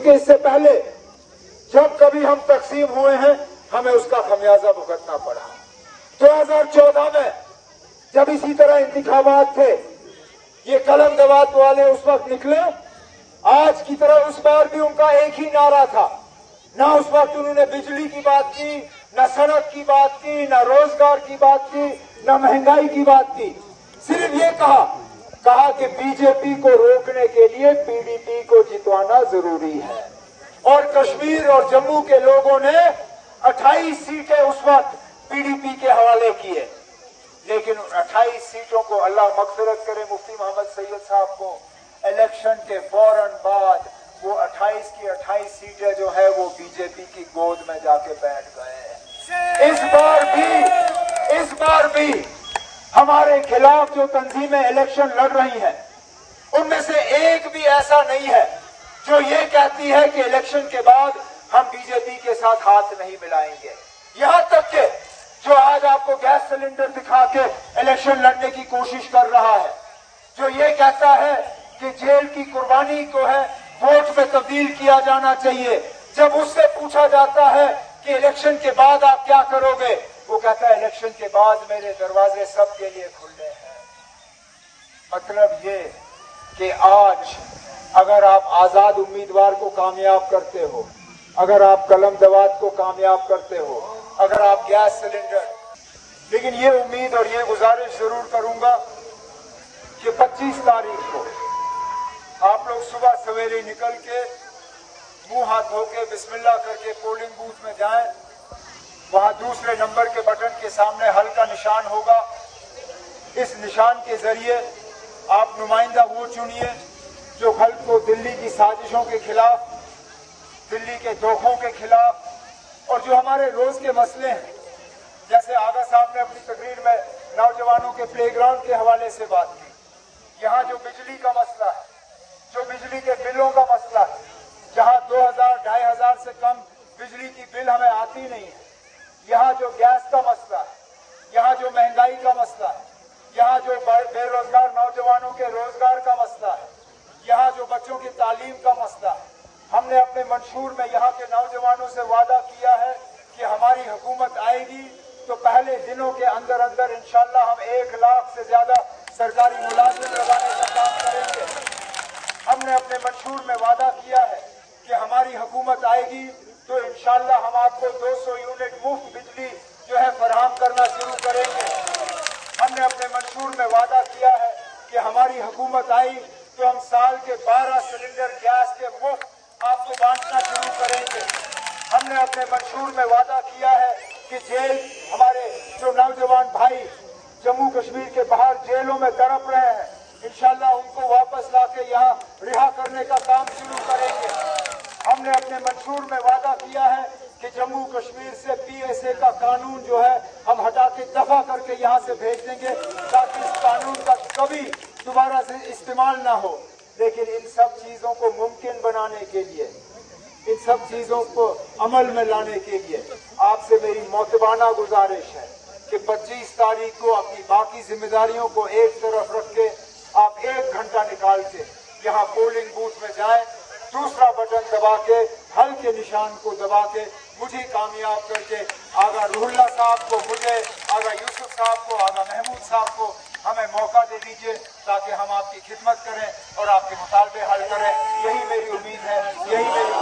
क्योंकि इससे पहले जब कभी हम तकसीम हुए हैं हमें उसका खमियाजा भुगतना पड़ा। 2014 में जब इसी तरह इंतखाबात थे, ये कलम दवात वाले उस वक्त निकले, आज की तरह उस बार भी उनका एक ही नारा था। ना उस वक्त उन्होंने बिजली की बात की, न सड़क की बात की, न रोजगार की बात की, न महंगाई की बात की। सिर्फ ये कहा कि बीजेपी को रोकने के लिए पीडीपी को जितवाना जरूरी है। और कश्मीर और जम्मू के लोगों ने 28 सीटें उस वक्त पीडीपी के हवाले किए, लेकिन 28 सीटों को अल्लाह मगफिरत करे मुफ्ती मोहम्मद सैयद साहब को, इलेक्शन के फौरन बाद वो 28 की 28 सीटें जो है वो बीजेपी की गोद में जाके बैठ गए। इस बार भी हमारे खिलाफ जो तंजीमें इलेक्शन लड़ रही हैं, उनमें से एक भी ऐसा नहीं है जो ये कहती है कि इलेक्शन के बाद हम बीजेपी के साथ हाथ नहीं मिलाएंगे। यहां तक कि जो आज आपको गैस सिलेंडर दिखा के इलेक्शन लड़ने की कोशिश कर रहा है, जो ये कहता है कि जेल की कुर्बानी को है वोट में तब्दील किया जाना चाहिए, जब उससे पूछा जाता है कि इलेक्शन के बाद आप क्या करोगे, वो कहता है इलेक्शन के बाद मेरे दरवाजे सबके लिए खुले हैं। मतलब ये कि आज अगर आप आजाद उम्मीदवार को कामयाब करते हो, अगर आप कलम दवात को कामयाब करते हो, अगर आप गैस सिलेंडर, लेकिन ये उम्मीद और ये गुजारिश जरूर करूंगा कि 25 तारीख को आप लोग सुबह सवेरे निकल के मुंह हाथ धो के बिस्मिल्लाह करके पोलिंग बूथ में जाएं। वहां दूसरे नंबर के बटन के सामने हल का निशान होगा। इस निशान के जरिए आप नुमाइंदा वो चुनिए जो हल को दिल्ली की साजिशों के खिलाफ, दिल्ली के धोखों के खिलाफ और जो हमारे रोज के मसले हैं, जैसे आगा साहब ने अपनी तकरीर में नौजवानों के प्लेग्राउंड के हवाले से बात की। यहाँ जो बिजली का मसला है, जो बिजली के बिलों का मसला है, जहाँ 2000-2500 से कम बिजली की बिल हमें आती नहीं है, यहाँ जो गैस का मसला है, यहाँ जो महंगाई का मसला है, यहाँ जो बेरोजगार नौजवानों के रोजगार का मसला है, यहाँ जो बच्चों की तालीम का मसला है, हमने अपने मंशूर में यहाँ के नौजवानों से वादा किया है कि हमारी हुकूमत आएगी तो पहले दिनों के अंदर अंदर इंशाअल्लाह हम 1 लाख से ज्यादा सरकारी मुलाजिम लगाने का काम करेंगे। हमने अपने मंशूर में वादा किया है कि हमारी हुकूमत आएगी तो इंशाअल्लाह हम आपको 200 यूनिट मुफ्त बिजली जो है फराहम करना शुरू करेंगे। हमने अपने मंशूर में वादा किया है कि हमारी हुकूमत आई तो हम साल के 12 सिलेंडर गैस के मुफ्त आपको बांटना शुरू करेंगे। हमने अपने मंशूर में वादा किया है कि जेल, हमारे जो नौजवान भाई जम्मू कश्मीर के बाहर जेलों में तड़प रहे हैं, इंशाअल्लाह उनको वापस लाके यहाँ रिहा करने का काम शुरू करेंगे। हमने अपने मंशूर में वादा किया है कि जम्मू कश्मीर से PSA का कानून जो है हम हटा के दफा करके यहाँ से भेज देंगे ताकि इस कानून का कभी दोबारा से इस्तेमाल ना हो। लेकिन इन सब चीजों को मुमकिन बनाने के लिए, इन सब चीजों को अमल में लाने के लिए आपसे मेरी मोतबाना गुजारिश है कि 25 तारीख को अपनी बाकी जिम्मेदारियों को एक तरफ रख के आप 1 घंटा निकाल के यहाँ पोलिंग बूथ में जाएं, दूसरा बटन दबा के हल के निशान को दबा के मुझे कामयाब करके आगा रूहुल्लाह साहब को, मुझे आगा यूसुफ साहब को, आगा महमूद साहब को हमें मौका दे दीजिए ताकि हम आपकी खिदमत करें और आपके मुतालबे हल करें। यही मेरी उम्मीद है, यही मेरी